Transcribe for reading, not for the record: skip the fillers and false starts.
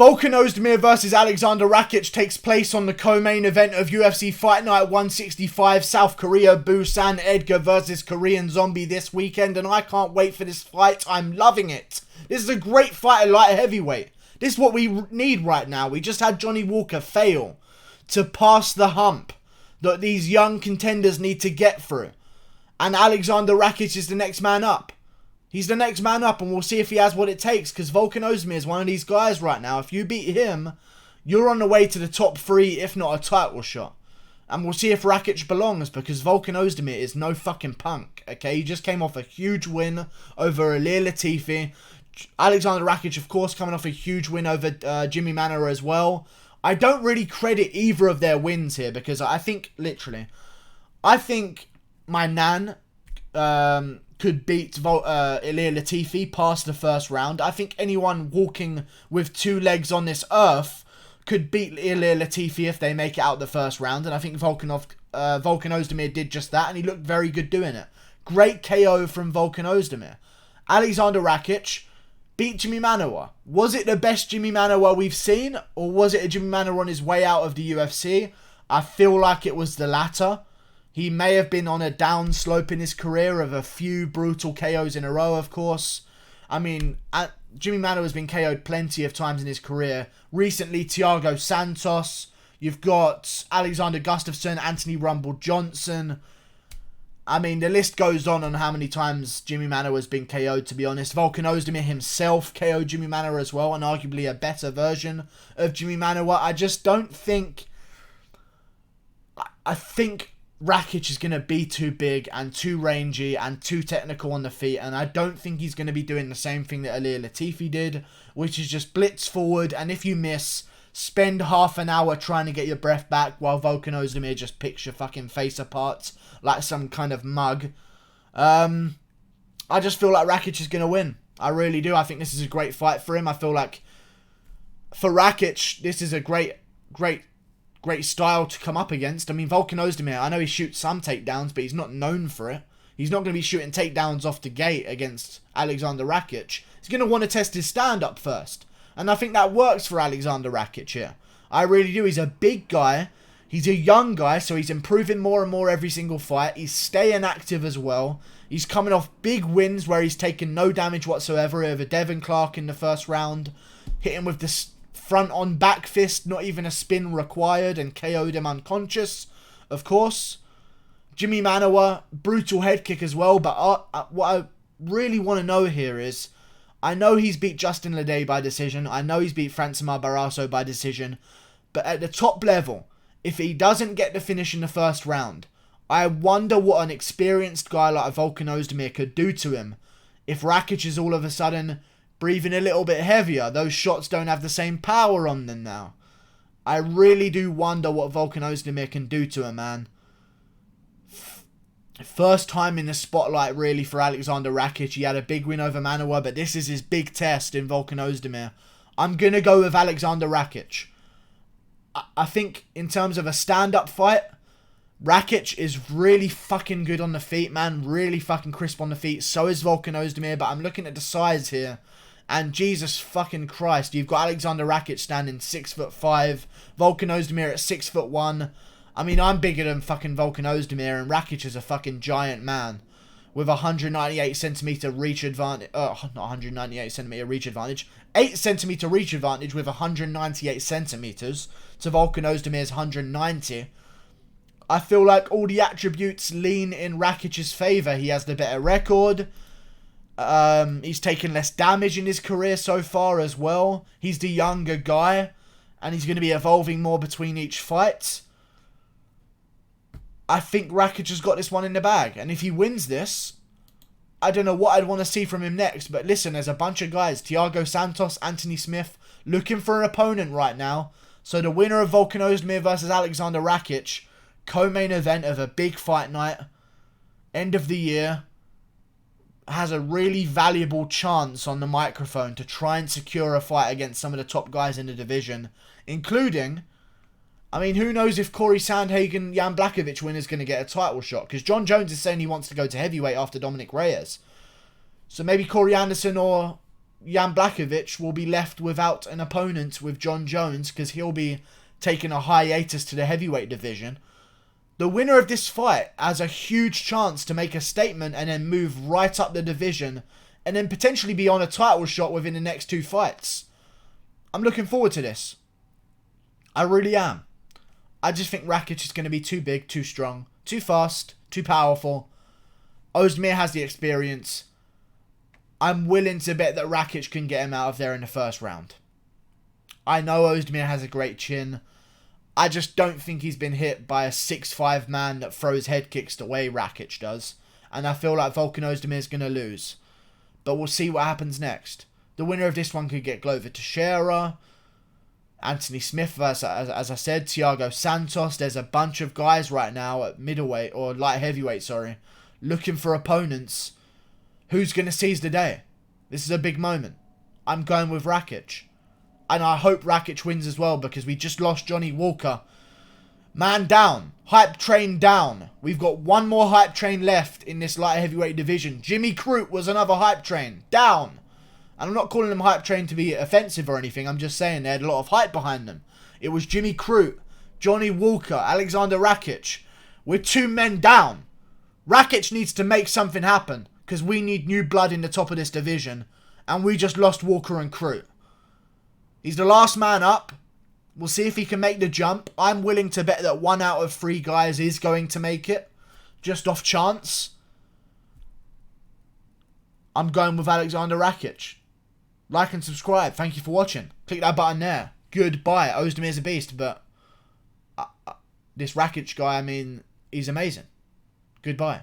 Volkan Oezdemir versus Aleksandar Rakic takes place on the co-main event of UFC Fight Night 165 South Korea. Busan Edgar versus Korean Zombie this weekend, and I can't wait for this fight. I'm loving it. This is a great fight at light heavyweight. This is what we need right now. We just had Johnny Walker fail to pass the hump that these young contenders need to get through. And Aleksandar Rakic is the next man up. He's the next man up, and we'll see if he has what it takes, because Volkan Oezdemir is one of these guys right now. If you beat him, you're on the way to the top 3, if not a title shot. And we'll see if Rakic belongs, because Volkan Oezdemir is no fucking punk, okay? He just came off a huge win over Ilir Latifi. Aleksandar Rakic, of course, coming off a huge win over Jimmy Manuwa as well. I don't really credit either of their wins here, because I think, literally, I think my nan could beat Ilir Latifi past the first round. I think anyone walking with 2 legs on this earth could beat Ilir Latifi if they make it out the first round. And I think Volkan Oezdemir did just that, and he looked very good doing it. Great KO from Volkan Oezdemir. Aleksandar Rakic beat Jimmy Manuwa. Was it the best Jimmy Manuwa we've seen, or was it a Jimmy Manuwa on his way out of the UFC? I feel like it was the latter. He may have been on a down slope in his career of a few brutal KOs in a row, of course. I mean, Jimmy Manuwa has been KO'd plenty of times in his career. Recently, Thiago Santos. You've got Alexander Gustafsson, Anthony Rumble Johnson. I mean, the list goes on how many times Jimmy Manuwa has been KO'd, to be honest. Volkan Oezdemir himself KO'd Jimmy Manuwa as well, and arguably a better version of Jimmy Manuwa. I just don't think... I think Rakic is going to be too big and too rangy and too technical on the feet, and I don't think he's going to be doing the same thing that Ilir Latifi did, which is just blitz forward, and if you miss, spend half an hour trying to get your breath back while Volkan Oezdemir just picks your fucking face apart like some kind of mug. I just feel like Rakic is going to win. I really do. I think this is a great fight for him. I feel like for Rakic, this is a great style to come up against. I mean, Volkan Oezdemir, I know he shoots some takedowns, but he's not known for it. He's not going to be shooting takedowns off the gate against Aleksandar Rakic. He's going to want to test his stand-up first. And I think that works for Aleksandar Rakic here. I really do. He's a big guy. He's a young guy, so he's improving more and more every single fight. He's staying active as well. He's coming off big wins where he's taken no damage whatsoever over Devin Clark in the first round. Hit him with the front on back fist, not even a spin required, and KO'd him unconscious, of course. Jimmy Manuwa, brutal head kick as well, but what I really want to know here is, I know he's beat Justin Lede by decision, I know he's beat Francimar Barrasso by decision, but at the top level, if he doesn't get the finish in the first round, I wonder what an experienced guy like Volkan Oezdemir could do to him if Rakic is all of a sudden breathing a little bit heavier. Those shots don't have the same power on them now. I really do wonder what Volkan Oezdemir can do to him, man. First time in the spotlight, really, for Aleksandar Rakic. He had a big win over Manuwa, but this is his big test in Volkan Oezdemir. I'm going to go with Aleksandar Rakic. I think in terms of a stand-up fight, Rakic is really fucking good on the feet, man. Really fucking crisp on the feet. So is Volkan Oezdemir, but I'm looking at the size here. And Jesus fucking Christ, you've got Aleksandar Rakic standing 6'5", Volkan Oezdemir at 6'1". I mean, I'm bigger than fucking Volkan Oezdemir, and Rakic is a fucking giant man with 198 centimeter reach advantage. Not 198 centimeter reach advantage. 8 centimeter reach advantage with 198 centimeters to Volkan Oezdemir's 190. I feel like all the attributes lean in Rakic's favour. He has the better record. He's taken less damage in his career so far as well. He's the younger guy, and he's going to be evolving more between each fight. I think Rakic has got this one in the bag, and if he wins this, I don't know what I'd want to see from him next. But listen, there's a bunch of guys, Thiago Santos, Anthony Smith, looking for an opponent right now. So the winner of Volkan Oezdemir versus Aleksandar Rakic, co-main event of a big fight night, end of the year, has a really valuable chance on the microphone to try and secure a fight against some of the top guys in the division, including, I mean, who knows if Corey Sandhagen, Jan Blachowicz winner is going to get a title shot, because John Jones is saying he wants to go to heavyweight after Dominic Reyes. So maybe Corey Anderson or Jan Blachowicz will be left without an opponent with John Jones because he'll be taking a hiatus to the heavyweight division. The winner of this fight has a huge chance to make a statement and then move right up the division and then potentially be on a title shot within the next 2 fights. I'm looking forward to this. I really am. I just think Rakic is going to be too big, too strong, too fast, too powerful. Oezdemir has the experience. I'm willing to bet that Rakic can get him out of there in the first round. I know Oezdemir has a great chin. I just don't think he's been hit by a 6'5" man that throws head kicks the way Rakic does. And I feel like Volkan Oezdemir is going to lose. But we'll see what happens next. The winner of this one could get Glover Teixeira, Anthony Smith, as I said, Thiago Santos. There's a bunch of guys right now at middleweight, or light heavyweight, sorry, looking for opponents. Who's going to seize the day? This is a big moment. I'm going with Rakic. And I hope Rakic wins as well, because we just lost Johnny Walker. Man down. Hype train down. We've got one more hype train left in this light heavyweight division. Jimmy Crute was another hype train. Down. And I'm not calling them hype train to be offensive or anything. I'm just saying they had a lot of hype behind them. It was Jimmy Crute, Johnny Walker, Aleksandar Rakic. We're 2 men down. Rakic needs to make something happen, because we need new blood in the top of this division. And we just lost Walker and Crute. He's the last man up. We'll see if he can make the jump. I'm willing to bet that 1 out of 3 guys is going to make it. Just off chance. I'm going with Aleksandar Rakic. Like and subscribe. Thank you for watching. Click that button there. Goodbye. Oezdemir's a beast, but this Rakic guy, I mean, he's amazing. Goodbye.